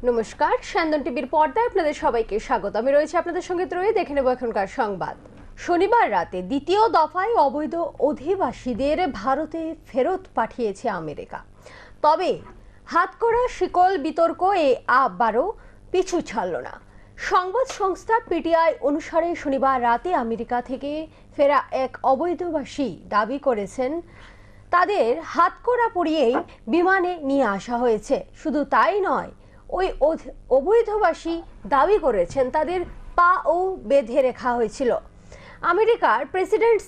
নমস্কার, স্যান্দন টিভির পর্দায় আপনাদের সবাইকে স্বাগত। আমি রয়েছে আপনাদের সঙ্গে ত্রয়ী। দেখে নেব এখনকার সংবাদ। শনিবার রাতে দ্বিতীয় দফায় অবৈধ অধিবাসীদের ভারতে ফেরত পাঠিয়েছে আমেরিকা। তবে হাতকড়া শিকল বিতর্ক আবারও পিছু ছাড়ল না। সংবাদ সংস্থা পিটিআই অনুসারে শনিবার রাতে আমেরিকা থেকে ফেরা এক অবৈধবাসী দাবি করেছেন তাদের হাতকড়া পরিয়েই বিমানে নিয়ে আসা হয়েছে। শুধু তাই নয়, ওই অবৈধবাসী দাবি করেছেন তাদের পাও বেঁধে রাখা হয়েছিল। আমেরিকার প্রেসিডেন্ট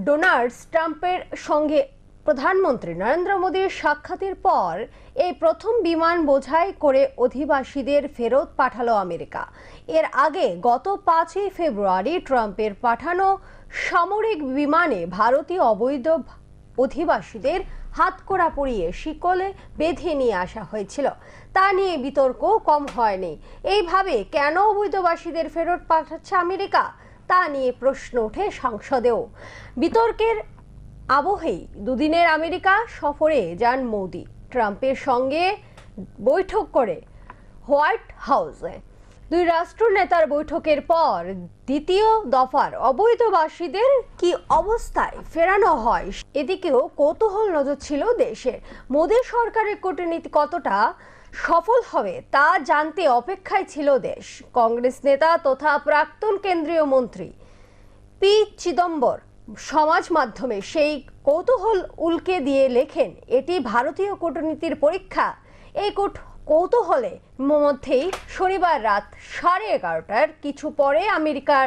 ডোনাল্ড ট্রাম্পের সঙ্গে প্রধানমন্ত্রী নরেন্দ্র মোদীর সাক্ষাতের পর এই প্রথম বিমান বোঝাই করে অধিবাসীদের ফেরত পাঠালো আমেরিকা। এর আগে গত 5 ফেব্রুয়ারি ট্রাম্পের পাঠানো সামরিক বিমানে ভারতীয় অবৈধ অধিবাসীদের হাতকড়া পরিয়ে শিকলে বেঁধে নিয়ে আসা হয়েছিল। তা নিয়ে বিতর্ক কম হয়নি। এইভাবে কেন অবৈধবাসীদের ফেরত পাঠাচ্ছে আমেরিকা, তা নিয়ে প্রশ্ন ওঠে সংসদেও। বিতর্কের আবহেই দুদিনের আমেরিকা সফরে যান মোদি। ট্রাম্পের সঙ্গে বৈঠক করে হোয়াইট হাউসে দুই রাষ্ট্রনেতার বৈঠকের পর দ্বিতীয় দফার অবৈধবাসীদের কি অবস্থায় ফেরানো হয় এদিকেও কৌতূহল নজর ছিল দেশের। মোদী সরকারের কূটনীতি কতটা সফল হবে তা জানতে অপেক্ষায় ছিল দেশ। কংগ্রেস নেতা তথা প্রাক্তন কেন্দ্রীয় মন্ত্রী পি চিদম্বর সমাজ মাধ্যমে সেই কৌতূহল উল্কে দিয়ে লেখেন, এটি ভারতীয় কূটনীতির পরীক্ষা। এই কৌতূহলে মধ্যেই শনিবার রাত 11:30টার কিছু পরে আমেরিকার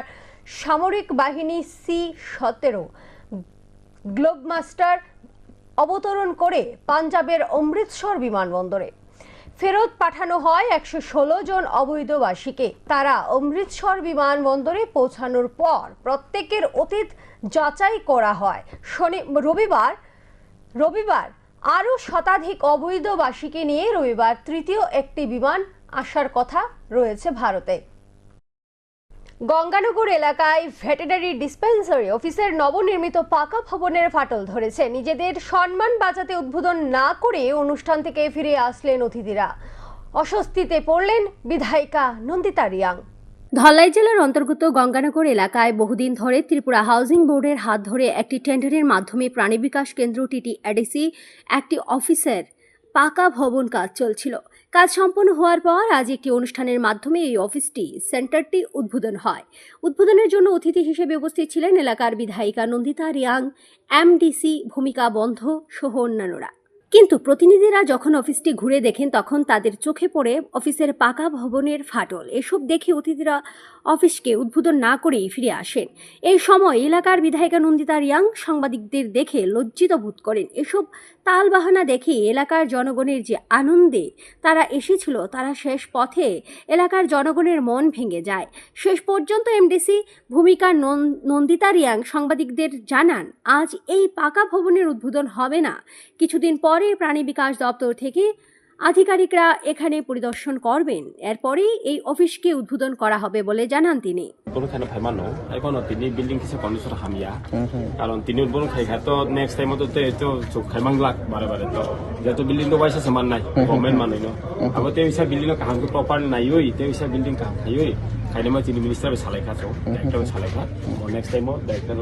সামরিক বাহিনী C-17 গ্লোবমাস্টার অবতরণ করে পাঞ্জাবের অমৃতসর বিমানবন্দরে ফেরত পাঠানো হয় 116 জন অবৈধবাসীকে। তারা অমৃতসর বিমানবন্দরে পৌঁছানোর পর প্রত্যেকের অতীত যাচাই করা হয়। রবিবার আরও শতাধিক অবৈধবাসীকে নিয়ে রবিবার তৃতীয় একটি বিমান আসার কথা রয়েছে ভারতে। গঙ্গানগর এলাকায় ভেটেরিনারি ডিসপেন্সারি অফিসের নবনির্মিত পাকা ভবনের ফাটল ধরেছে। নিজেদের সম্মান বাঁচাতে উদ্বোধন না করে অনুষ্ঠান থেকে ফিরে আসলেন অতিথিরা। অস্বস্তিতে পড়লেন বিধায়িকা নন্দিতা রিয়াং। ধলাই জেলার অন্তর্গত গঙ্গানগর এলাকায় বহুদিন ধরে ত্রিপুরা হাউজিং বোর্ডের হাত ধরে একটি টেন্ডারের মাধ্যমে প্রাণী বিকাশ কেন্দ্র TTADC একটি অফিসের পাকা ভবন কাজ চলছিল। কাজ সম্পন্ন হওয়ার পর আজ একটি অনুষ্ঠানের মাধ্যমে এই সেন্টারটি উদ্বোধন হয়। উদ্বোধনের জন্য অতিথি হিসেবে উপস্থিত ছিলেন এলাকার বিধায়িকা নন্দিতা রিয়াং, MDC ভূমিকা বন্ধ সহ অন্যান্যরা। কিন্তু প্রতিনিধিরা যখন অফিসটি ঘুরে দেখেন তখন তাদের চোখে পড়ে অফিসের পাকা ভবনের ফাটল। এসব দেখে অতিথিরা অফিসকে উদ্বোধন না করেই ফিরে আসেন। এই সময় এলাকার বিধায়িকা নন্দিতা রিয়াং সাংবাদিকদের দেখে লজ্জিত বোধ করেন। এসব তালবাহানা দেখে এলাকার জনগণের যে আনন্দে তারা এসেছিল তারা শেষ পথে এলাকার জনগণের মন ভেঙে যায়। শেষ পর্যন্ত MDC ভূমিকা নন্দিতা রিয়াং সাংবাদিকদের জানান, আজ এই পাকা ভবনের উদ্বোধন হবে না। কিছুদিন পরে প্রাণী বিকাশ দপ্তর থেকে আধিকারিকরা এখানে পরিদর্শন করবেন। এরপরেই এই অফিসকে উদ্বোধন করা হবে বলে জানান তিনি। কারণ তিনি উদ্বোধন খাই তো নেক্সট টাইম তো চোখ খাইমাং লাগ বারে বারে তো যেহেতু বিল্ডিং তো বাইসা সমান নাই গভর্নমেন্ট মানুষ ন আগত ইসা বিল্ডিং কাহামকে প্রপার নাইই ইসা বিল্ডিং কাহাম খাইই খাইলে মই তিনি মিনিস্টার সালাইখা চো ডাইরেক্টর সালাইখা next time director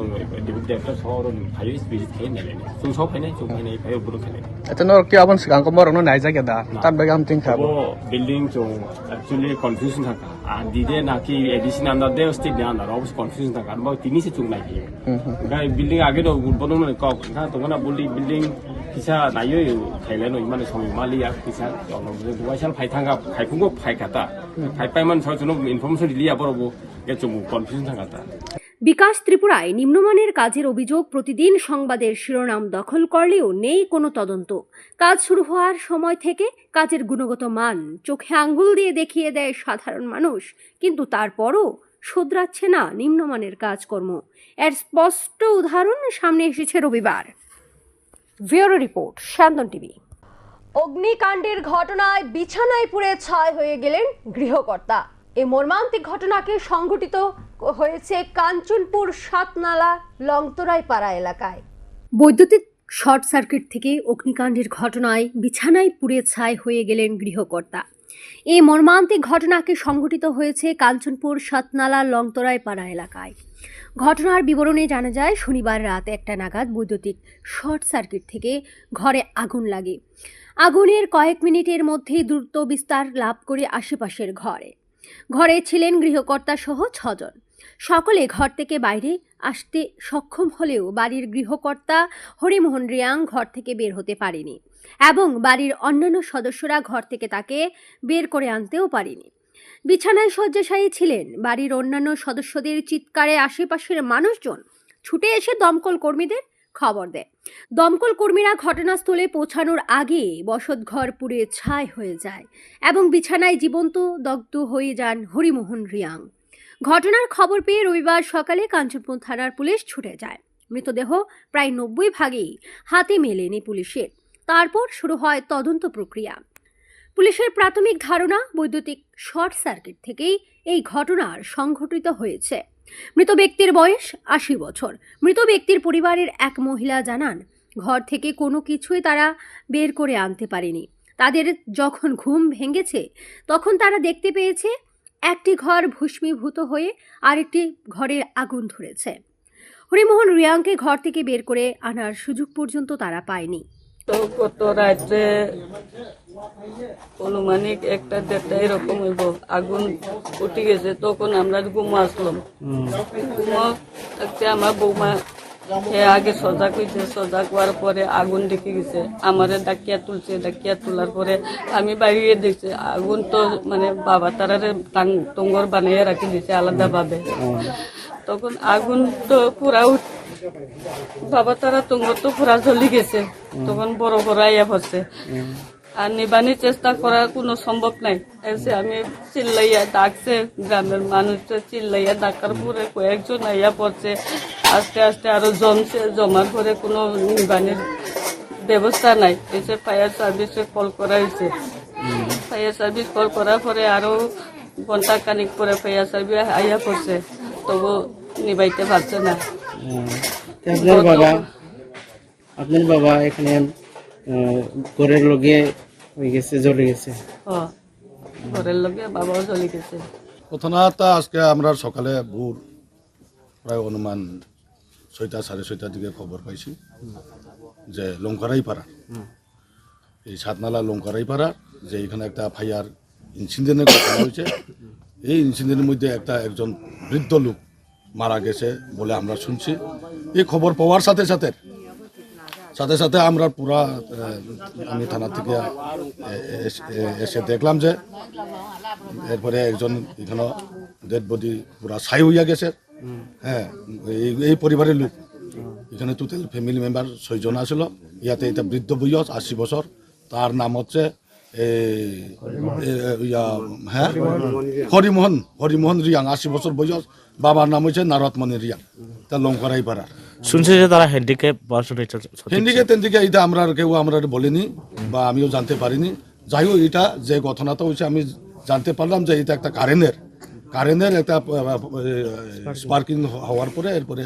deputy director সহ ভাই ভিজিট খাই নেলে जों सब फायनाय जों फायनाय फाय उद्बोधन खायनाय एतनो कि आबन सिगां को मरनो नाय जागे दा तार बेगा हम थिंक खाबो बिल्डिंग जों एक्चुअली कंफ्यूजन थाका आ दिदे नाकि addition under the state the under of confusion थाका बा तिनि से जों नायखि गाय बिल्डिंग आगे दो उद्बोधन न क ना तंगना बिल्डिं किसा नायो खायले न माने सम मालिया किसा दुवाइसाल फायथांगा खायखुंगो फायखाता फायपायमान सजनो इनफरमेशन दिलिया बरबो ए जों कंफ्यूजन थाकाता। বিকাশ ত্রিপুরায় নিম্নমানের কাজের অভিযোগ প্রতিদিন সংবাদের শিরোনাম দখল করলেও নেই কোনো তদন্ত। কাজ শুরু হওয়ার সময় থেকে কাজের গুণগত মান চোখে আঙ্গুল দিয়ে দেখিয়ে দেয় সাধারণ মানুষ, কিন্তু তারপরও শোধরাচ্ছে না নিম্নমানের কাজকর্ম। এর স্পষ্ট উদাহরণ সামনে এসেছে রবিবার। ব্যুরো রিপোর্ট, স্যান্দন টিভি। অগ্নিকাণ্ডের ঘটনায় বিছানায় পুড়ে ছাই হয়ে গেলেন গৃহকর্তা। এই মর্মান্তিক ঘটনাকে সংঘটিত হয়েছে কাঞ্চনপুর সাতনালা লংতরাইপাড়া এলাকায়। বৈদ্যুতিক শর্ট সার্কিট থেকে অগ্নিকাণ্ডের ঘটনায় বিছানায় পুড়ে ছাই হয়ে গেলেন গৃহকর্তা। এই মর্মান্তিক ঘটনাকে সংঘটিত হয়েছে কাঞ্চনপুর সাতনালা লংতরাইপাড়া এলাকায়। ঘটনার বিবরণে জানা যায়, শনিবার রাত 1টা নাগাদ বৈদ্যুতিক শর্ট সার্কিট থেকে ঘরে আগুন লাগে। আগুনের কয়েক মিনিটের মধ্যেই দ্রুত বিস্তার লাভ করে আশেপাশের ঘরে ছিলেন গৃহকর্তা সহ 6 জন। সকলে ঘর থেকে বাইরে আসতে সক্ষম হলেও বাড়ির গৃহকর্তা হরিমোহন রিয়াং ঘর থেকে বের হতে পারেনি এবং বাড়ির অন্যান্য সদস্যরা ঘর থেকে তাকে বের করে আনতেও পারেনি। বিছানায় শয্যাশায়ী ছিলেন। বাড়ির অন্যান্য সদস্যদের চিৎকারে আশেপাশের মানুষজন ছুটে এসে দমকল কর্মীদের খবর দেয়। দমকল কর্মীরা ঘটনাস্থলে পৌঁছানোর আগে বসতঘর পুড়ে ছাই হয়ে যায় এবং বিছানায় জীবন্ত দগ্ধ হয়ে যান হরিমোহন রিয়াং। ঘটনার খবর পেয়ে রবিবার সকালে কাঞ্চনপুর থানার পুলিশ ছুটে যায়। মৃতদেহ প্রায় 90% হাতে মেলেনি পুলিশের। তারপর শুরু হয় তদন্ত প্রক্রিয়া। পুলিশের প্রাথমিক ধারণা, বৈদ্যুতিক শর্ট সার্কিট থেকেই এই ঘটনার সংঘটিত হয়েছে। মৃত ব্যক্তির বয়স 80 বছর। মৃত ব্যক্তির পরিবারের এক মহিলা জানান, ঘর থেকে কোনো কিছুই তারা বের করে আনতে পারেনি। তাদের যখন ঘুম ভেঙেছে তখন তারা দেখতে পেয়েছে একটি ঘর ভস্মীভূত হয়ে আরেকটি ঘরে আগুন ধরেছে। হরিমোহন রিয়াংকে ঘর থেকে বের করে আনার সুযোগ পর্যন্ত তারা পায়নি। তো গত রাত্রে অনুমানিক 1টা-1:30 এরকম হইব, আগুন উঠে গেছে। তখন আমরা ঘুমো আসলাম। ঘুমো থাকতে আমার বৌমা আগে সজাগ হয়েছে। সজাগ হওয়ার পরে আগুন দেখে গেছে, আমারে ডাকিয়া তুলছে। ডাকিয়া তোলার পরে আমি বাইরে দেখছি আগুন তো মানে বাবা তারারে টঙ্গর বানিয়ে রাখি দিছে আলাদাভাবে। তখন আগুন তো পুরা বাবা তারা টঙ্গর তো পুরা জ্বলি গেছে। তখন বড় বড় আইয়া পড়ছে, আর নিবানির চেষ্টা করা কোনো সম্ভব নাই। এসে আমি চিল্লাইয়া ডাকছে, গ্রামের মানুষ চিল্লাইয়া ডাকার পরে কয়েকজন আইয়া পড়ছে। আস্তে আস্তে আরো জমার পরে কোনো নিবানির ব্যবস্থা নাই। এসে ফায়ার সার্ভিসে কল করা হয়েছে। ফায়ার সার্ভিস কল করার পরে আরো ঘন্টা খানিক পরে ফায়ার সার্ভিস আইয়া পড়ছে, তবু নিবাইতে পারছে না। আপনার বাবা এখানে ঘরের লগে হয়ে গেছে, জ্বলে গেছে। ঘরের লগে বাবাও চলে গেছে। ঘটনাটা আজকে আমরা সকালে ভোর প্রায় অনুমান 6টা সাড়ে 6টার দিকে খবর পাইছি যে লঙ্কারাইপাড়া, এই সাতনালা লঙ্কারাইপাড়া, যে এখানে একটা ফায়ার ইনসিডেন্টের ঘটনা হয়েছে। এই ইনসিডেন্টের মধ্যে একজন বৃদ্ধ লোক মারা গেছে বলে আমরা শুনছি। এই খবর পাওয়ার সাথে সাথে আমরা পুরা আমি থানা থেকে এসে দেখলাম যে এরপরে একজন এখানে ডেড বডি পুরা ছাই হইয়া গেছে। হ্যাঁ, এই পরিবারের লোক এখানে টোটাল ফ্যামিলি মেম্বার 6 জন আসলো। ইয়াতে এটা বৃদ্ধ বয়স 80 বছর। তার নাম হচ্ছে হরিমোহন রিয়াং, 80 বছর বয়স। বাবার নাম হচ্ছে নারদমণি রিয়াং, তা লঙ্কারাইপাড়া। শুনছি যে তারা হ্যান্ডিক্যাপ হ্যান্ডিক্যাপ এটা আমরা কেউ আমরা বলিনি বা আমিও জানতে পারিনি। যাই হোক, এটা যে ঘটনাটা হয়েছে আমি জানতে পারলাম যে এটা একটা কারেন্টের একটা স্পার্কিং হওয়ার পরে, এরপরে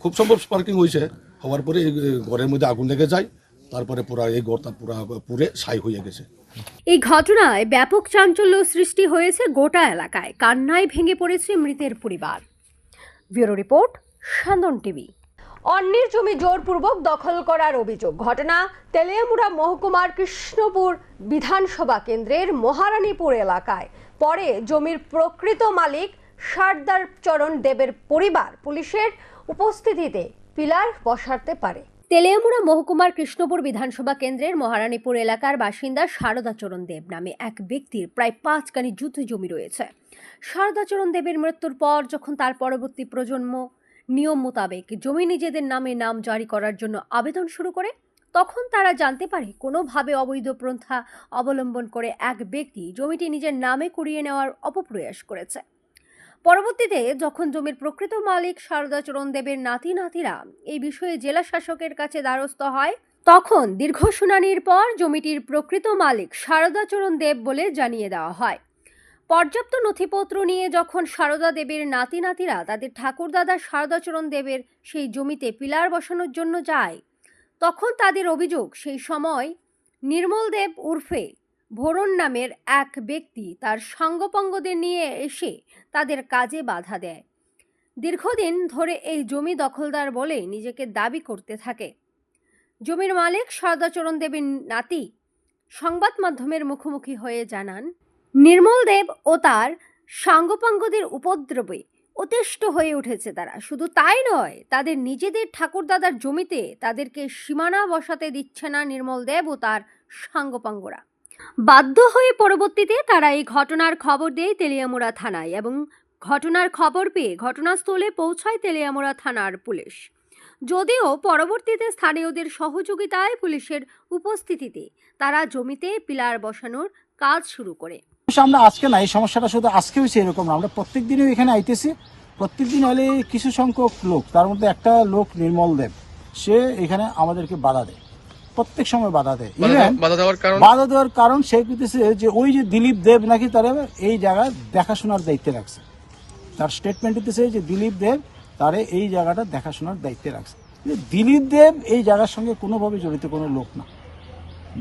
খুব সম্ভব স্পার্কিং হয়েছে। হওয়ার পরে এই ঘরের মধ্যে আগুন লেগে যায়। তারপরে পুরা এই ঘরটা পুরে ছাই হয়ে গেছে। এই ঘটনায় ব্যাপক চাঞ্চল্য সৃষ্টি হয়েছে গোটা এলাকায়। কান্নায় ভেঙে পড়েছে মৃতের পরিবার। ব্যুরো রিপোর্ট, সান্দন টিভি। অন্যের জমি জোরপূর্বক দখল করার অভিযোগ। ঘটনা তেলিয়ামুড়া মহকুমার কৃষ্ণপুর বিধানসভা কেন্দ্রের মহারানীপুর এলাকায়। পরে জমির প্রকৃত মালিক সর্দার চরণ দেবের পরিবার পুলিশের উপস্থিতিতে পিলার বসাতে পারে। তেলিয়ামুড়া মহকুমার কৃষ্ণপুর বিধানসভা কেন্দ্রের মহারানীপুর এলাকার বাসিন্দা শারদাচরণ দেব নামে এক ব্যক্তির প্রায় 5 কানি যুদ্ধ জমি রয়েছে। শারদাচরণ দেবের মৃত্যুর পর যখন তার পরবর্তী প্রজন্ম নিয়ম মোতাবেক জমি নিজেদের নামে নাম জারি করার জন্য আবেদন শুরু করে, তখন তারা জানতে পারে কোনোভাবে অবৈধ প্রথা অবলম্বন করে এক ব্যক্তি জমিটি নিজের নামে করিয়ে নেওয়ার অপপ্রয়াস করেছে। পরবর্তীতে যখন জমির প্রকৃত মালিক শারদাচরণ দেবের নাতিরা এই বিষয়ে জেলা শাসকের কাছে দ্বারস্থ হয়, তখন দীর্ঘ শুনানির পর জমিটির প্রকৃত মালিক শারদাচরণ দেব বলে জানিয়ে দেওয়া হয়। পর্যাপ্ত নথিপত্র নিয়ে যখন শারদা দেবের নাতিরা তাদের ঠাকুরদাদা শারদাচরণ দেবের সেই জমিতে পিলার বসানোর জন্য যায়, তখন তাদের অভিযোগ সেই সময় নির্মল দেব উর্ফে ভোরন নামের এক ব্যক্তি তার সঙ্গপঙ্গদের নিয়ে এসে তাদের কাজে বাধা দেয়। দীর্ঘদিন ধরে এই জমি দখলদার বলে নিজেকে দাবি করতে থাকে। জমির মালিক সদাচরণ দেবের নাতি সংবাদ মাধ্যমের মুখোমুখি হয়ে জানান, নির্মল দেব ও তার সাঙ্গপাঙ্গদের উপদ্রবে অতিষ্ঠ হয়ে উঠেছে তারা। শুধু তাই নয়, তাদের নিজেদের ঠাকুরদাদার জমিতে তাদেরকে সীমানা বসাতে দিচ্ছে না নির্মল দেব ও তার সাঙ্গপাঙ্গরা। বাধ্য হয়ে পরবর্তীতে তারা এই ঘটনার খবর দেয় তেলিয়ামুড়া থানায় এবং ঘটনার খবর পেয়ে ঘটনাস্থলে পৌঁছায় তেলিয়ামুড়া থানার পুলিশ। যদিও পরবর্তীতে স্থানীয়দের সহযোগিতায় পুলিশের উপস্থিতিতে তারা জমিতে পিলার বসানোর কাজ শুরু করে। আমরা আজকে না, এই সমস্যাটা শুধু আজকে হয়েছে এরকম না, আমরা প্রত্যেক দিনই এখানে আইতেছি। প্রত্যেকদিন হলে কিছু সংখ্যক লোক, তার মধ্যে একটা লোক নির্মল দেব, সে এখানে আমাদেরকে বাধা দেয়, প্রত্যেক সময় বাধা দেয়। বাধা দেওয়ার কারণ সে কইতেছে যে ওই যে দিলীপ দেব নাকি তারা এই জায়গায় দেখাশোনার দায়িত্বে রাখছে। তার স্টেটমেন্ট দিতেছে যে দিলীপ দেব তারে এই জায়গাটা দেখাশোনার দায়িত্বে রাখছে। দিলীপ দেব এই জায়গার সঙ্গে কোনোভাবে জড়িত কোনো লোক না।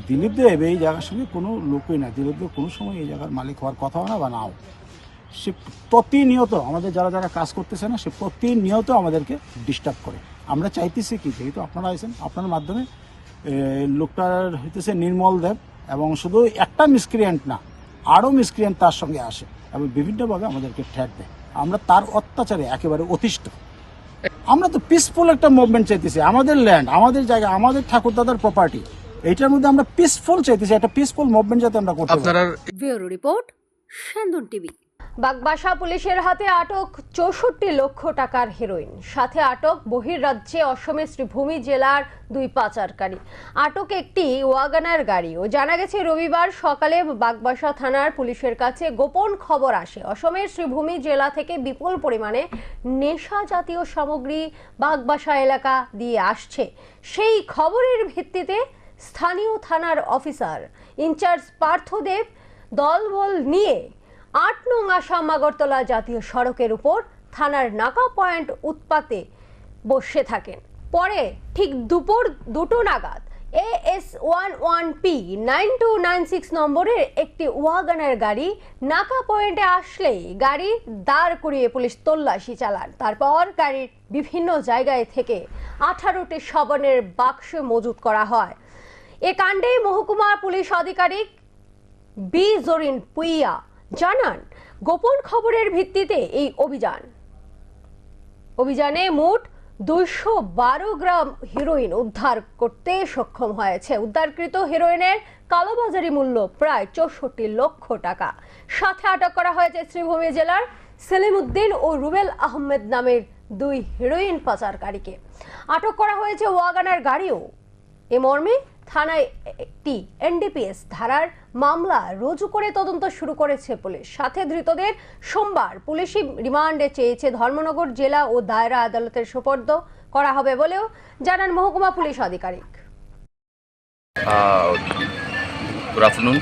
দিলীপ দেব এই জায়গার সঙ্গে কোনো লোকই না। দিলীপ দেব কোনো সময় এই জায়গার মালিক হওয়ার কথাও না বা নাও। সে প্রতিনিয়ত আমাদের যারা যারা কাজ করতেছে না, সে প্রতিনিয়ত আমাদেরকে ডিস্টার্ব করে। আমরা চাইতেছি কি, যেহেতু আপনারা আছেন, আপনার মাধ্যমে লোকটার হইতেছে নির্মল দেব, এবং শুধু একটা মিসক্রিয়েন্ট না, আরও মিসক্রিয়েন্ট তার সঙ্গে আসে এবং বিভিন্নভাবে আমাদেরকে ঠেট দেয়। আমরা তার অত্যাচারে একেবারে অতিষ্ঠ। আমরা তো পিসফুল একটা মুভমেন্ট চাইতেছি। আমাদের ল্যান্ড, আমাদের জায়গা, আমাদের ঠাকুরদাদার প্রপার্টি, এইটার মধ্যে আমরা পিসফুল চাইতেছি, একটা পিসফুল মুভমেন্ট যাতে আমরা করতে পারি। ব্যুরো রিপোর্ট, সেন্দন টিভি। বাগবাসা পুলিশের হাতে আটক 64 লক্ষ টাকার হেরোইন, সাথে আটক বহির্রাজ্যে অসমের শ্রীভূমি জেলার 2 পাচারকারী। আটক একটি ওয়াগনার গাড়িও। জানা গেছে রবিবার সকালে বাগবাসা থানার পুলিশের কাছে গোপন খবর আসে অসমের শ্রীভূমি জেলা থেকে বিপুল পরিমাণে নেশা জাতীয় সামগ্রী বাগবাসা এলাকা দিয়ে আসছে। সেই খবরের ভিত্তিতে স্থানীয় থানার অফিসার ইনচার্জ পার্থদেব দলবল নিয়ে 8 নং আসাম আগরতলা জাতীয় সড়কের উপর থানার নাকা পয়েন্ট উৎপাতে বসে থাকেন। পরে ঠিক দুপুর 2টো নাগাদ AS11P 9296 নম্বরের একটি ওয়াগনার গাড়ি নাকা পয়েন্টে আসলেই গাড়ি দাঁড় করিয়ে পুলিশ তল্লাশি চালান। তারপর গাড়ির বিভিন্ন জায়গায় থেকে 18টি স্বর্ণের বাক্স মজুত করা হয়। এ কাণ্ডে মহকুমা পুলিশ আধিকারিক বি জরিন পুইয়া জানান, গোপন খবরের ভিত্তিতে এই অভিযানে মোট 212 গ্রাম হেরোইন উদ্ধার করতে সক্ষম হয়েছে। উদ্ধারকৃত হেরোইনের কালোবাজারি মূল্য প্রায় 64 লক্ষ টাকা। সাথে আটক করা হয়েছে শ্রীভূমি জেলার সেলিম উদ্দিন ও রুবেল আহমেদ নামের 2 হেরোইন পাচারকারীকে। আটক করা হয়েছে ওয়াগনার গাড়িও। এ মর্মে থানায় একটি NDPS ধারার মামলা রুজু করে তদন্ত শুরু করেছে পুলিশ। সাথে ধৃতদের সোমবার পুলিশি রিমান্ডে চেয়েছে ধর্মনগর জেলা ও দায়রা আদালতের সোপর্দ করা হবে বলেও জানান মহকুমা পুলিশ আধিকারিক। Good afternoon.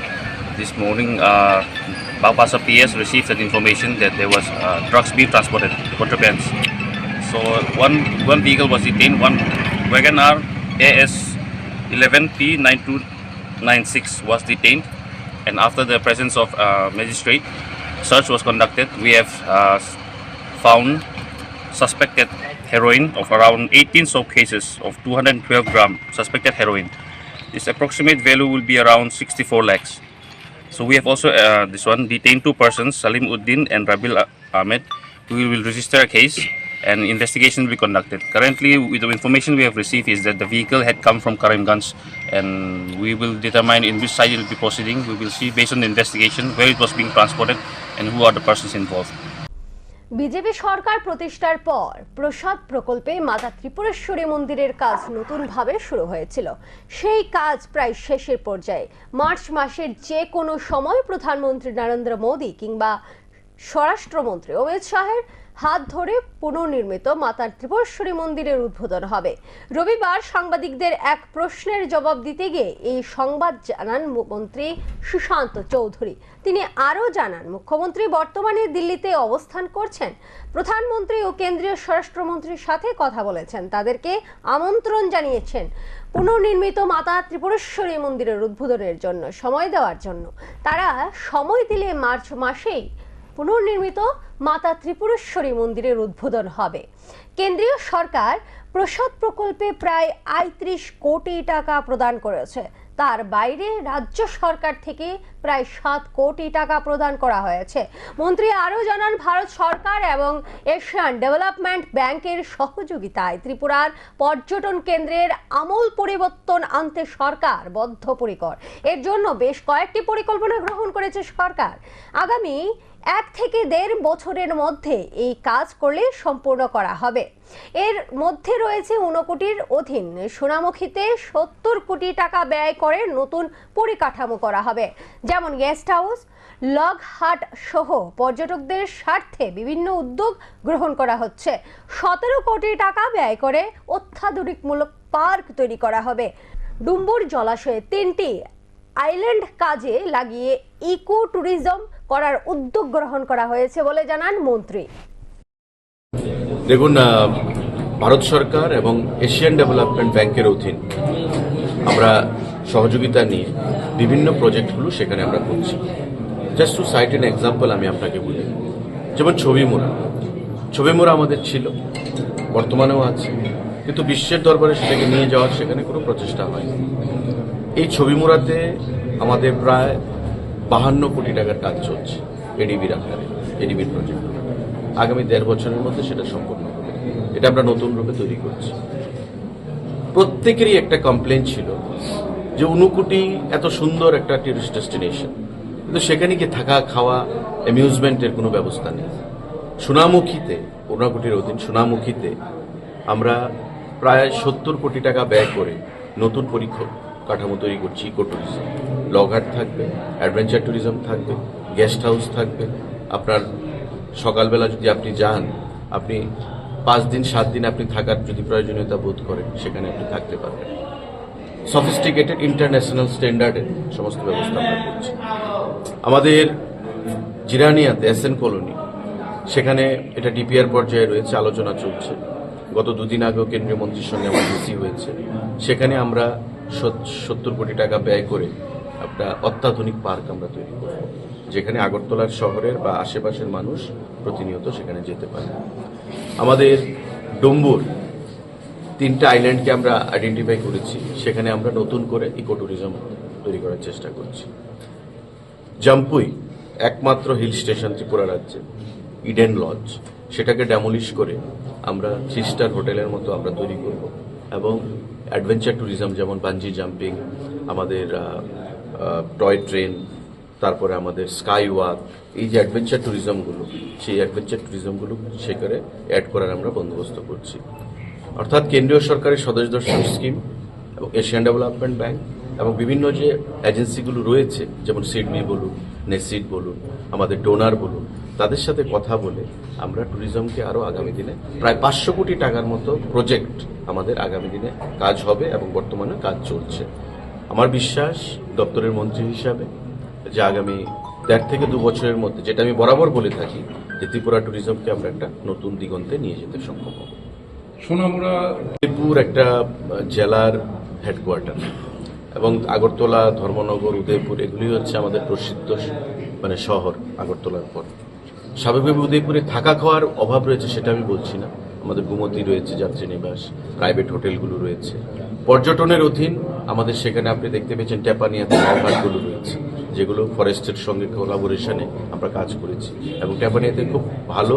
This morning, Bagbasa PS received an information that there was drugs being transported, contrabands. So one vehicle was detained, one WagonR AS11P 9296 was detained, and after the presence of magistrate, search was conducted. We have found suspected heroin of around 18 cases of 212 gram suspected heroin. This approximate value will be around 64 lakhs. So we have also detained 2 persons, Salim Uddin and Rabil Ahmed. We will register a case and investigation will be conducted. Currently, with the information we have received is that the vehicle had come from Karimganj, and we will determine in which side it will be proceeding. We will see based on the investigation where it was being transported and who are the persons involved. BJP সরকার প্রতিষ্ঠার পর প্রসাদ প্রকল্পে মাতা ত্রিপুরেশ্বরী মন্দিরের কাজ নতুনভাবে শুরু হয়েছিল। সেই কাজ প্রায় শেষের পর্যায়ে। মার্চ মাসের যে কোনো সময় প্রধানমন্ত্রী নরেন্দ্র মোদী কিংবা স্বরাষ্ট্রমন্ত্রী অমিত শাহের হাত ধরে পুনর্নির্মিত মাতা ত্রিপুরেশ্বরী মন্দিরের উদ্বোধন হবে। রবিবার সাংবাদিকদের এক প্রশ্নের জবাব দিতে গিয়ে এই সংবাদ জানান মন্ত্রী সুশান্ত চৌধুরী। তিনি আরও জানান, মুখ্যমন্ত্রী বর্তমানে দিল্লিতে অবস্থান করছেন। প্রধানমন্ত্রী ও কেন্দ্রীয় স্বরাষ্ট্রমন্ত্রীর সাথে কথা বলেছেন, তাদেরকে আমন্ত্রণ জানিয়েছেন পুনর্নির্মিত মাতা ত্রিপুরেশ্বরী মন্দিরের উদ্বোধনের জন্য সময় দেওয়ার জন্য। তারা সময় দিলে মার্চ মাসেই পুনর্নির্মিত মাতা ত্রিপুরেশ্বরী মন্দিরের উদ্বোধন হবে। কেন্দ্রীয় সরকার প্রসাদ প্রকল্পে প্রায় ৩৫ কোটি টাকা প্রদান করেছে। তার বাইরে রাজ্য সরকার থেকে প্রায় ৭ কোটি টাকা প্রদান করা হয়েছে। মন্ত্রী আরও জানান, ভারত সরকার এবং এশিয়ান ডেভেলপমেন্ট ব্যাংকের সহযোগিতায় ত্রিপুরার পর্যটন কেন্দ্রের আমূল পরিবর্তন আনতে সরকার বদ্ধপরিকর। এর জন্য বেশ কয়েকটি পরিকল্পনা গ্রহণ করেছে সরকার। আগামী 1 থেকে 1.5 বছরের মধ্যে এই কাজ করলে সম্পূর্ণ করা হবে। এর মধ্যে রয়েছে ঊনকোটির অধীন সোনামুখীতে 70 কোটি টাকা ব্যয় করে নতুন পরিকাঠামো করা হবে, যেমন গেস্ট হাউস, লগ হাট সহ পর্যটকদের স্বার্থে বিভিন্ন উদ্যোগ গ্রহণ করা হচ্ছে। 17 কোটি টাকা ব্যয় করে অত্যাধুনিকমূলক পার্ক তৈরি করা হবে। ডুম্বুর জলাশয়ে 3টি আইল্যান্ড কাজে লাগিয়ে ইকো ট্যুরিজম করার উদ্যোগ গ্রহণ করা হয়েছে বলে জানান মন্ত্রী। দেখুন, ভারত সরকার এবং এশিয়ান ডেভেলপমেন্ট ব্যাংকের অধীন আমরা সহযোগিতা নিয়ে বিভিন্ন প্রজেক্টগুলো সেখানে আমরা করছি। Just to cite an example আমি আপনাকে বলি, যেমন ছবি মোড়া আমাদের ছিল, বর্তমানেও আছে, কিন্তু বিশ্বের দরবারে সেটাকে নিয়ে যাওয়ার সেখানে কোনো প্রচেষ্টা হয়নি। এই ছবি মোড়াতে আমাদের প্রায় 52 কোটি টাকার কাজ চলছে এডিবির আকারে, এডিবির প্রজেক্ট। আগামী 1.5 বছরের মধ্যে সেটা সম্পূর্ণ হবে। এটা আমরা নতুন রূপে তৈরি করছি। প্রত্যেকেরই একটা কমপ্লেন ছিল যে ঊনকোটি এত সুন্দর একটা টুরিস্ট ডেস্টিনেশন, কিন্তু সেখানে কি থাকা, খাওয়া, অ্যামিউজমেন্টের কোনো ব্যবস্থা নেই। সোনামুখীতে, ঊনকোটির অধীন সোনামুখীতে আমরা প্রায় 70 কোটি টাকা ব্যয় করে নতুন কাঠামো তৈরি করছি। ইকো ট্যুরিজম, লগহাট থাকবে, অ্যাডভেঞ্চার ট্যুরিজম থাকবে, গেস্ট হাউস থাকবে। আপনার সকালবেলা যদি আপনি যান, আপনি 5 দিন 7 দিন আপনি থাকার যদি প্রয়োজনীয়তা বোধ করেন, সেখানে আপনি থাকতে পারবেন। সফিস্টিকেটেড ইন্টারন্যাশনাল স্ট্যান্ডার্ডের সমস্ত ব্যবস্থা আমরা করছি। আমাদের জিরানিয়াতে এসএন কলোনি, সেখানে এটা ডিপিআর পর্যায়ে রয়েছে, আলোচনা চলছে। গত 2 দিন আগেও কেন্দ্রীয় মন্ত্রীর সঙ্গে আমার মিটিং হয়েছে। সেখানে আমরা 70 কোটি টাকা ব্যয় করে একটা অত্যাধুনিক পার্ক আমরা তৈরি করব, যেখানে আগরতলার শহরের বা আশেপাশের মানুষ প্রতিনিয়ত সেখানে যেতে পারে। আমাদের ডুম্বুর 3টা আইল্যান্ডকে আমরা আইডেন্টিফাই করেছি, সেখানে আমরা নতুন করে ইকো ট্যুরিজম তৈরি করার চেষ্টা করছি। জাম্পুই একমাত্র হিল স্টেশন ত্রিপুরা রাজ্যে, ইডেন লজ, সেটাকে ডেমোলিশ করে আমরা 3 স্টার হোটেলের মতো আমরা তৈরি করব। এবং অ্যাডভেঞ্চার ট্যুরিজম, যেমন বাঞ্জি জাম্পিং, আমাদের টয় ট্রেন, তারপরে আমাদের স্কাই ওয়াক, এই যে অ্যাডভেঞ্চার ট্যুরিজমগুলো, সেই অ্যাডভেঞ্চার ট্যুরিজমগুলো সেখানে অ্যাড করার আমরা বন্দোবস্ত করছি। অর্থাৎ কেন্দ্রীয় সরকারের স্বদেশ দর্শন স্কিম এবং এশিয়ান ডেভেলপমেন্ট ব্যাংক এবং বিভিন্ন যে এজেন্সিগুলো রয়েছে, যেমন সিডনি বলুন, নেসিড বলুন, আমাদের ডোনার বলুন, তাদের সাথে কথা বলে আমরা ট্যুরিজমকে আরও আগামী দিনে প্রায় 500 কোটি টাকার মতো প্রজেক্ট আমাদের আগামী দিনে কাজ হবে এবং বর্তমানে কাজ চলছে। আমার বিশ্বাস দপ্তরের মন্ত্রী হিসাবে যে আগামী 1.5 থেকে 2 বছরের মধ্যে, যেটা আমি বরাবর বলে থাকি, যে ত্রিপুরা ট্যুরিজমকে আমরা একটা নতুন দিগন্তে নিয়ে যেতে সক্ষম হব। সোনামুড়া মেদিনীপুর একটা জেলার হেডকোয়ার্টার, এবং আগরতলা, ধর্মনগর, উদয়পুর এগুলি হচ্ছে আমাদের প্রসিদ্ধ শহর আগরতলার পর। স্বাভাবিকভাবে উদয়পুরে থাকা খাওয়ার অভাব রয়েছে, সেটা আমি বলছি না। আমাদের গুমতি রয়েছে, যাত্রী নিবাস, প্রাইভেট হোটেলগুলো রয়েছে। পর্যটনের অধীন আমাদের সেখানে আপনি দেখতে পেয়েছেন টেপানিয়াতে লগহাটগুলো রয়েছে, যেগুলো ফরেস্টের সঙ্গে কোলাবোরেশনে আমরা কাজ করেছি। এবং টেপানিয়াতে খুব ভালো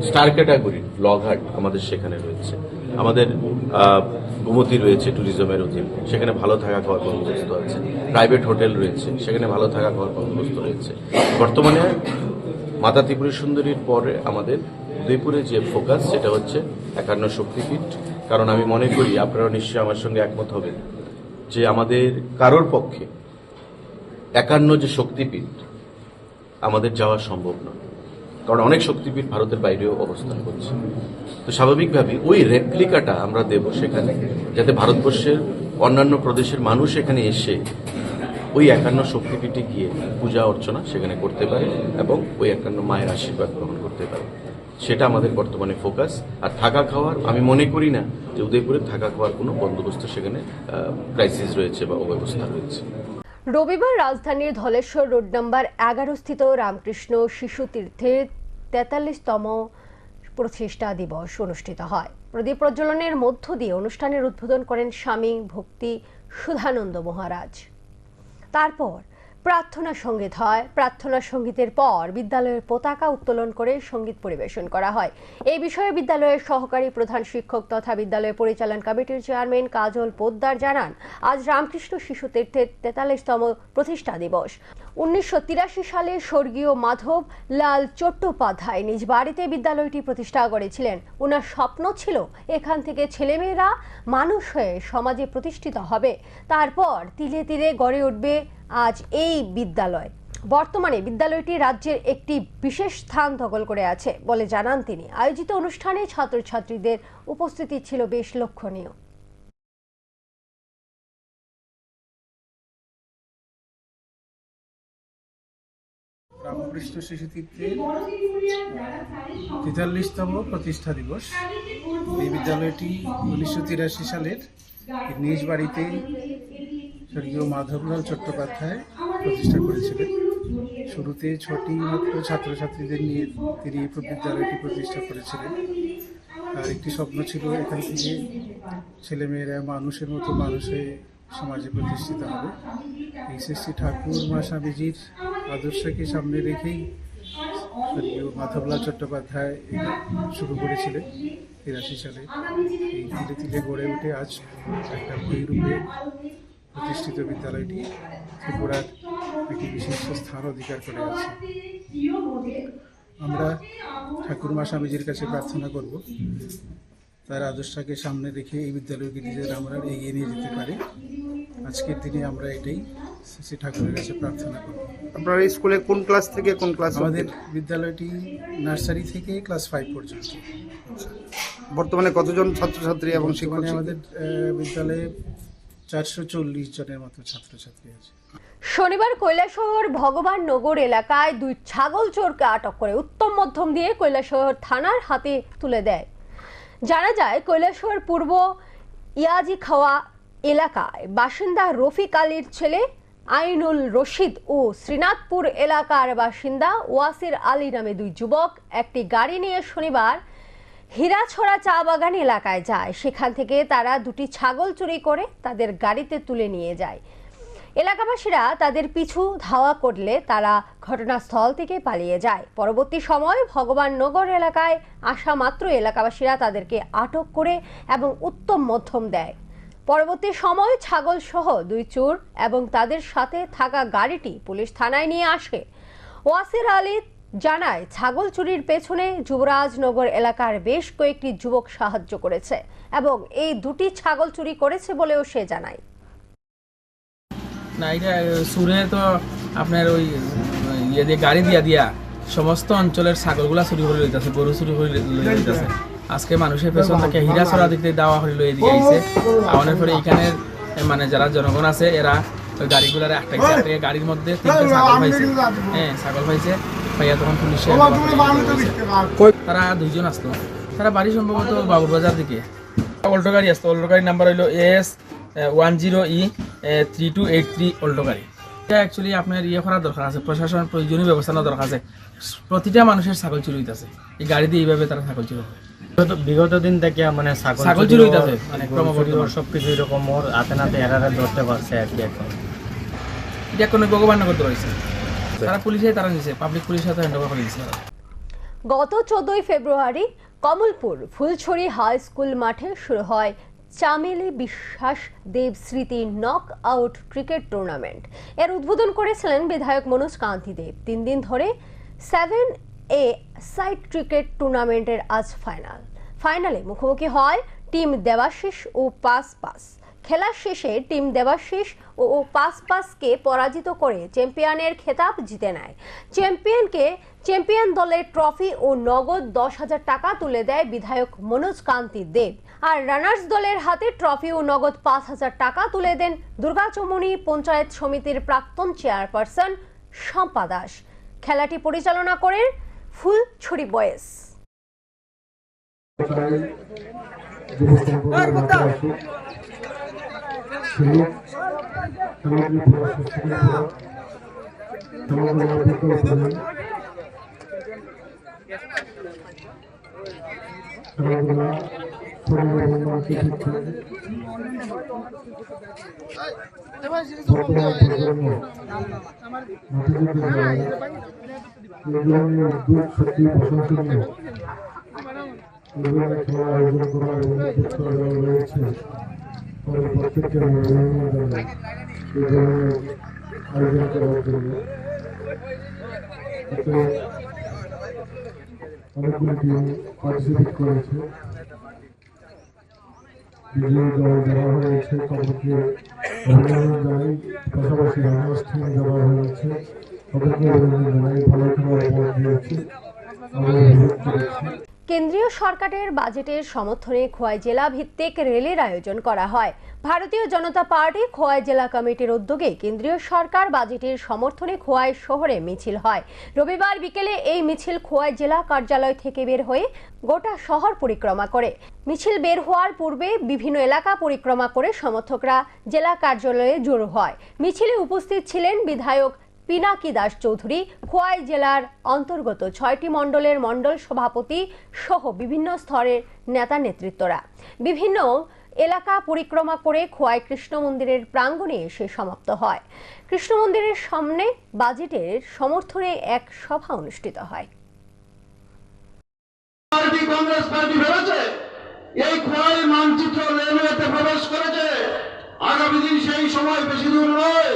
স্টার ক্যাটাগরির লগহাট আমাদের সেখানে রয়েছে। আমাদের গুমতি রয়েছে ট্যুরিজমের অধীন, সেখানে ভালো থাকা খাওয়ার বন্দোবস্ত আছে। প্রাইভেট হোটেল রয়েছে, সেখানে ভালো থাকা খাওয়ার বন্দোবস্ত রয়েছে। বর্তমানে মাতা ত্রিপুরা সুন্দরীর পরে আমাদের উদয়পুরে যে ফোকাস, সেটা হচ্ছে 51 শক্তিপীঠ। কারণ আমি মনে করি, আপনারা নিশ্চয়ই আমার সঙ্গে একমত হবেন, যে আমাদের কারোর পক্ষে 51 যে শক্তিপীঠ আমাদের যাওয়া সম্ভব নয়। কারণ অনেক শক্তিপীঠ ভারতের বাইরেও অবস্থান করছে। তো স্বাভাবিকভাবে ওই রেপ্লিকাটা আমরা দেব সেখানে, যাতে ভারতবর্ষের অন্যান্য প্রদেশের মানুষ এখানে এসে ওই 51 শক্তিপীঠে গিয়ে পূজা অর্চনা সেখানে করতে পারে এবং ওই 51 মায়ের আশীর্বাদ গ্রহণ করতে পারে। সেটা আমাদের বর্তমানে ফোকাস। আর থাকা খাওয়ার আমি মনে করি না যে উদয়পুরে থাকা খাওয়ার কোনো বন্দোবস্ত সেখানে ক্রাইসিস রয়েছে বা অব্যবস্থা রয়েছে। রবিবার রাজধানীর ধলেশ্বর রোড নাম্বার 11 স্থিত রামকৃষ্ণ শিশু তীর্থের 43তম প্রতিষ্ঠা দিবস অনুষ্ঠিত হয়। প্রদীপ প্রজ্বলনের মধ্য দিয়ে অনুষ্ঠানের উদ্বোধন করেন স্বামী ভক্তি সুধানন্দ মহারাজ। তারপর প্রার্থনা সঙ্গীত হয়। প্রার্থনা সঙ্গীতের পর বিদ্যালয়ের পতাকা উত্তোলন করে সঙ্গীত পরিবেশন করা হয়। এই বিষয়ে বিদ্যালয়ের সহকারী প্রধান শিক্ষক তথা বিদ্যালয় পরিচালন কমিটির চেয়ারম্যান কাজল পোদ্দার জানান, আজ রামকৃষ্ণ শিশু তীর্থের 43তম প্রতিষ্ঠা দিবস। 1983 সালে স্বর্গীয় মাধব লাল চট্টোপাধ্যায় নিজ বাড়িতে বিদ্যালয়টি প্রতিষ্ঠা করেছিলেন। ওনার স্বপ্ন ছিল এখান থেকে ছেলেমেয়েরা মানুষ হয়ে সমাজে প্রতিষ্ঠিত হবে, তারপর তিলে তিলে গড়ে উঠবে আজ এই বিদ্যালয়। বর্তমানে বিদ্যালয়টি রাজ্যের একটি বিশেষ স্থান দখল করে আছে বলে জানান তিনি। আয়োজিত অনুষ্ঠানে ছাত্রছাত্রীদের উপস্থিতি ছিল বেশ লক্ষণীয়। রামকৃষ্ণ শিশু তীর্থের 43তম প্রতিষ্ঠা দিবস। এই বিদ্যালয়টি 1983 সালের নিজ বাড়িতে স্বর্গীয় মাধবলাল চট্টোপাধ্যায় প্রতিষ্ঠা করেছিলেন। শুরুতে 6টি মাত্র ছাত্রছাত্রীদের নিয়ে তিনি এই বিদ্যালয়টি প্রতিষ্ঠা করেছিলেন। আর একটি স্বপ্ন ছিল এখান থেকে ছেলেমেয়েরা মানুষের মতো মানুষ হয়ে সমাজে প্রতিষ্ঠিত হবে। এই শ্রী ঠাকুর মা স্বামীজির আদর্শকে সামনে রেখেই স্বর্গীয় মাধবলাল চট্টোপাধ্যায় এটা শুরু করেছিলেন 83 সালে। এই ধীরে ধীরে গড়ে উঠে আজ একটা ভূমিরূপে প্রতিষ্ঠিত বিদ্যালয়টি ত্রিপুরার একটি বিশিষ্ট স্থান অধিকার করে আছে। আমরা ঠাকুরমা স্বামীজির কাছে প্রার্থনা করব তার আদর্শকে সামনে রেখে এই বিদ্যালয়কে নিজেরা আমরা এগিয়ে নিয়ে যেতে পারি। আজকের দিনে আমরা এটাই শ্রী ঠাকুরের কাছে প্রার্থনা করব। আপনার এই স্কুলে কোন ক্লাস থেকে কোন ক্লাস? আমাদের বিদ্যালয়টি নার্সারি থেকে ক্লাস 5 পর্যন্ত। বর্তমানে কতজন ছাত্রছাত্রী এবং শিক্ষক? আমাদের বিদ্যালয়ে 440 জনের মতো ছাত্রছাত্রী আছে। শনিবার কৈলাসহর ভগবাননগর এলাকায় 2 ছাগল চোরকে আটক করে উত্তম মধ্যম দিয়ে কৈলাসহর থানার হাতে তুলে দেয়। জানা যায়, কৈলাসহর পূর্ব ইয়াজিখাওয়া এলাকায় বাসিন্দা রফিক আলীর ছেলে আইনুল রশিদ ও শ্রীনাথপুর এলাকার বাসিন্দা ওয়াসির আলী নামে 2 যুবক একটি গাড়ি নিয়ে শনিবার হীরাছড়া চা বাগান এলাকায় যায়। সেখান থেকে তারা 2টি ছাগল চুরি করে তাদের গাড়িতে তুলে নিয়ে যায়। এলাকাবাসীরা তাদের পিছু ধাওয়া করলে তারা ঘটনাস্থল থেকে পালিয়ে যায়। পরবর্তী সময় ভগবাননগর এলাকায় আসা মাত্র এলাকাবাসীরা তাদেরকে আটক করে এবং উত্তম মধ্যম দেয়। পরবর্তী সময় ছাগল সহ 2 চোর এবং তাদের সাথে থাকা গাড়িটি পুলিশ থানায় নিয়ে আসে। ওয়াসির আলী জানায়, ছাগল চুরির পেছনে যুবরাজনগর এলাকার বেশ কয়েকটি যুবক সাহায্য করেছে এবং এই 2টি ছাগল চুরি করেছে বলেও সে জানায়। না, এটা সুরে তো আপনার ওই ইয়ে দিয়ে গাড়ি দিয়া সমস্ত অঞ্চলের ছাগলগুলা চুরি করে লইতেছে, গরু চুরি করে লই লইতেছে। আজকে মানুষের পেছন থেকে হীরাছড়া দিক দিয়ে দেওয়া করে লইয়ে দিয়ে আইছে। আমাদের পরে এখানের মানে যারা জনগণ আছে এরা ওই গাড়িগুলার একটা গাড়ির মধ্যে 3টে ছাগল পাইছে। ছাগল পাইছে পাইয়া তখন পুলিশে তারা 2 জন আসতো। তারা বাড়ি সম্ভবত বাবুর বাজার দিকে। অল্টো গাড়ি আসতো, অল্টো গাড়ির নাম্বার হইলো AS10E3283 অল্টো গাড়ি। এটা অ্যাকচুয়ালি আপনার করার দরকার আছে, প্রশাসন প্রয়োজনীয় ব্যবস্থা নেওয়া দরকার আছে। প্রতিটা মানুষের ছাগল চুরি হইতেছে, এই গাড়ি দিয়ে এইভাবে তারা ছাগল চুরি করে। বিগত দিন থেকে মানে ছাগল চুরি হইতেছে, মানে সবকিছু এরকম ওর হাতে নাতে এরারে ধরতে পারছে আর কি। এটা কোনো ভগবাননগর ধরেছে, তারা পুলিশে তারা নিছে, পাবলিক পুলিশের সাথে হ্যান্ড ওভার করে দিচ্ছে। গত 14 ফেব্রুয়ারি কমলপুর ফুলছড়ি হাই স্কুল মাঠে শুরু হয় চামেলি বিশ্বাস দেব স্মৃতি নক আউট ক্রিকেট টুর্নামেন্ট। এর উদ্বোধন করেছিলেন বিধায়ক মনোজ কান্তি দেব। 3 দিন ধরে 7A সাইড ক্রিকেট টুর্নামেন্টের আজ ফাইনালে মুখোমুখি হয় টিম দেবাশিস ও পাসপাস। খেলা শেষে টিম দেবাশিস ও পাসপাসকে পরাজিত করে চ্যাম্পিয়নের খেতাব জিতে নেয়। চ্যাম্পিয়নকে চ্যাম্পিয়ন দলের ট্রফি ও নগদ 10,000 টাকা তুলে দেয় বিধায়ক মনোজ কান্তি দেব। আর রানার্স দলের হাতে ট্রফি ও নগদ 5,000 টাকা তুলে দেন দুর্গাচমনি পঞ্চায়েত সমিতির প্রাক্তন চেয়ারপারসন শম্পা দাস। খেলাটি পরিচালনা করেন ফুলছড়ি বয়েস। অনেকগুলো টিম পার্টিসিপেট করেছে। বিজয়ী দল দেওয়া হয়েছে, তাদেরকে অভিনন্দন জানাই। পাশাপাশি রানার্স টিম দেওয়া হয়েছে, তাদেরকে অভিনন্দন জানাই। ভালো খেলার পর দিয়েছে, আমরা উপভোগ করেছি। কেন্দ্রীয় সরকারের বাজেটের সমর্থনে খোয়াই জেলা ভিত্তিক র্যালির আয়োজন করা হয়। ভারতীয় জনতা পার্টি খোয়াই জেলা কমিটির উদ্যোগে কেন্দ্রীয় সরকার বাজেটের সমর্থনে খোয়াই শহরে মিছিল হয়। রবিবার বিকেলে এই মিছিল খোয়াই জেলা কার্যালয় থেকে বের হয়ে গোটা শহর পরিক্রমা করে। মিছিল বের হওয়ার পূর্বে বিভিন্ন এলাকা পরিক্রমা করে সমর্থকরা জেলা কার্যালয়ে জড়ো হয়। মিছিলে উপস্থিত ছিলেন বিধায়ক পিনাকি দাস চৌধুরী, খোয়াই জেলার অন্তর্গত 6টি মণ্ডলের মণ্ডল সভাপতি সহ বিভিন্ন স্তরের নেতা নেতৃত্বরা। বিভিন্ন এলাকা পরিক্রমা করে খোয়াই কৃষ্ণ মন্দিরের প্রাঙ্গণে এসে সমাপ্ত হয়। কৃষ্ণ মন্দিরের সামনে বাজেটের সমর্থনে এক সভা অনুষ্ঠিত হয়। কংগ্রেস পার্টি ভেবেছে এই খোয়াই মানচিত্র রেলওয়েতে প্রবেশ করেছে। আগামী দিন সেই সময় বেশি দূর নয়,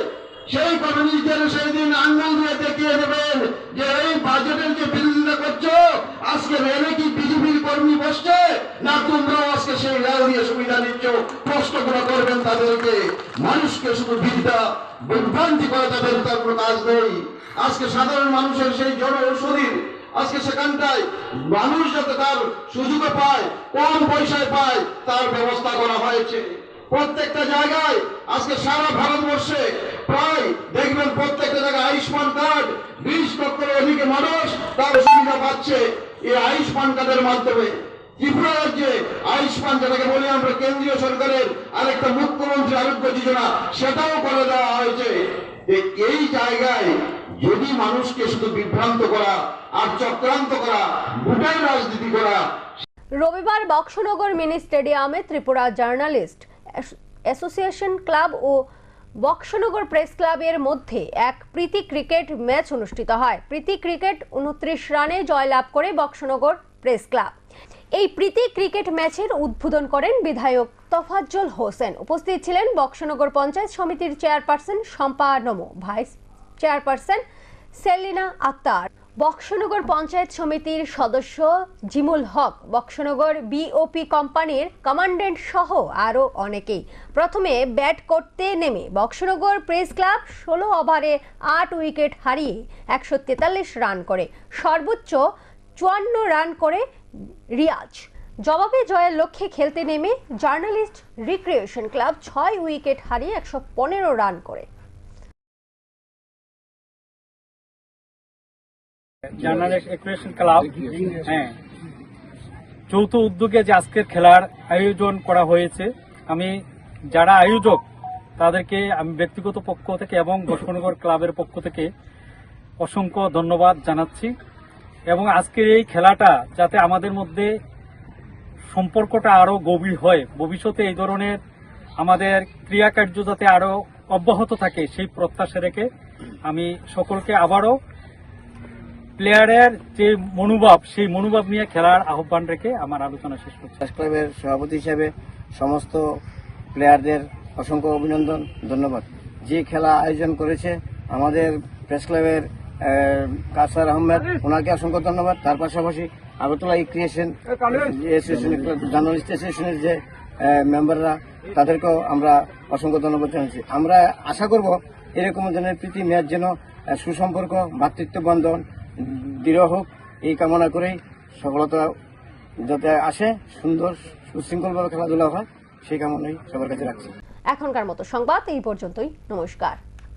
সেই কমিউনিস্টদের সেই দিন আঙ্গুল দিয়ে দেখিয়ে দেবেন যে এই বাজেটের যে বিরোধিতা করছো, আজকে রেলে কি বিজেপির কর্মী বসছে না তোমরাও আজকে সেই রেল দিয়ে সুবিধা নিচ্ছ। প্রশ্ন করে করবেন তাদেরকে। মানুষকে শুধু বিভ্রান্তি করে তাদের তার কোনো কাজ নেই। আজকে সাধারণ মানুষের সেই জন ঔষধি আজকে সেখানটায় মানুষ যাতে তার সুযোগে পায়, কম পয়সায় পায়, তার ব্যবস্থা করা হয়েছে। প্রত্যেকটা জায়গায় আজকে সারা ভারতবর্ষে প্রায় দেখবেন প্রত্যেকটা জায়গায় আয়ুষ্মান কার্ড 20 লক্ষের অধিক মানুষ তার সুবিধা পাচ্ছে এই আয়ুষ্মান কার্ডের মাধ্যমে। ত্রিপুরা রাজ্যে আয়ুষ্মান, যেটাকে বলি আমরা কেন্দ্রীয় সরকারের আরেকটা মুখ্যমন্ত্রী আরোগ্য যোজনা, সেটাও করে দেওয়া হয়েছে। এই জায়গায় যদি মানুষকে শুধু বিভ্রান্ত করা আর চক্রান্ত করা, ভোটের রাজনীতি করা। রবিবার বক্সনগর মিনি স্টেডিয়ামে ত্রিপুরা জার্নালিস্ট অ্যাসোসিয়েশন ক্লাব ও বক্সনগর প্রেস ক্লাবের মধ্যে এক প্রীতি ক্রিকেট ম্যাচ অনুষ্ঠিত হয়। প্রীতি ক্রিকেট 29 রানে জয়লাভ করে বক্সনগর প্রেস ক্লাব। এই প্রীতি ক্রিকেট ম্যাচের উদ্বোধন করেন বিধায়ক তোফাজ্জল হোসেন। উপস্থিত ছিলেন বক্সনগর পঞ্চায়েত সমিতির চেয়ারপারসন শম্পা নমো, ভাইস চেয়ারপারসন সেলিনা আক্তার, বক্সনগর পঞ্চায়েত সমিতির সদস্য জিমুল হক, বক্সনগর বিওপি কোম্পানির কমান্ডেন্ট সহ আরও অনেকেই। প্রথমে ব্যাট করতে নেমে বক্সনগর প্রেস ক্লাব 16 ওভারে 8 উইকেট হারিয়ে 143 রান করে সর্বোচ্চ 54 রান করে রিয়াজ। জবাবে জয়ের লক্ষ্যে খেলতে নেমে জার্নালিস্ট রিক্রিয়েশন ক্লাব 6 উইকেট হারিয়ে 115 রান করে। জার্নালিস্ট রিক্রিয়েশন ক্লাব যৌথ উদ্যোগে যে আজকের খেলার আয়োজন করা হয়েছে, আমি যারা আয়োজক তাদেরকে আমি ব্যক্তিগত পক্ষ থেকে এবং বক্সনগর ক্লাবের পক্ষ থেকে অসংখ্য ধন্যবাদ জানাচ্ছি। এবং আজকের এই খেলাটা যাতে আমাদের মধ্যে সম্পর্কটা আরো গভীর হয়, ভবিষ্যতে এই ধরনের আমাদের ক্রিয়াকার্য যাতে আরো অব্যাহত থাকে, সেই প্রত্যাশা রেখে আমি সকলকে আবারও প্লেয়ারের যে মনোভাব, সেই মনোভাব নিয়ে খেলার আহ্বান রেখে আমার আলোচনা শেষ করছি। প্রেস ক্লাবের সভাপতি হিসেবে সমস্ত প্লেয়ারদের অসংখ্য অভিনন্দন, ধন্যবাদ। যে খেলা আয়োজন করেছে আমাদের প্রেস ক্লাবের কাসার আহমেদ, ওনাকে অসংখ্য ধন্যবাদ। তার পাশাপাশি আগরতলা ক্রিয়েশন জার্নালিস্ট অ্যাসোসিয়েশনের যে মেম্বাররা, তাদেরকেও আমরা অসংখ্য ধন্যবাদ জানাচ্ছি। আমরা আশা করব এরকম ধরনের প্রীতি ম্যাচ যেন সুসম্পর্ক, ভ্রাতৃত্ব বন্ধন দৃঢ় হোক এই কামনা করেই সফলতা যাতে আসে, সুন্দর সুশৃঙ্খলভাবে খেলাধুলা হয় সেই কামনাই সবার কাছে রাখছি। এখনকার মতো সংবাদ এই পর্যন্তই। নমস্কার।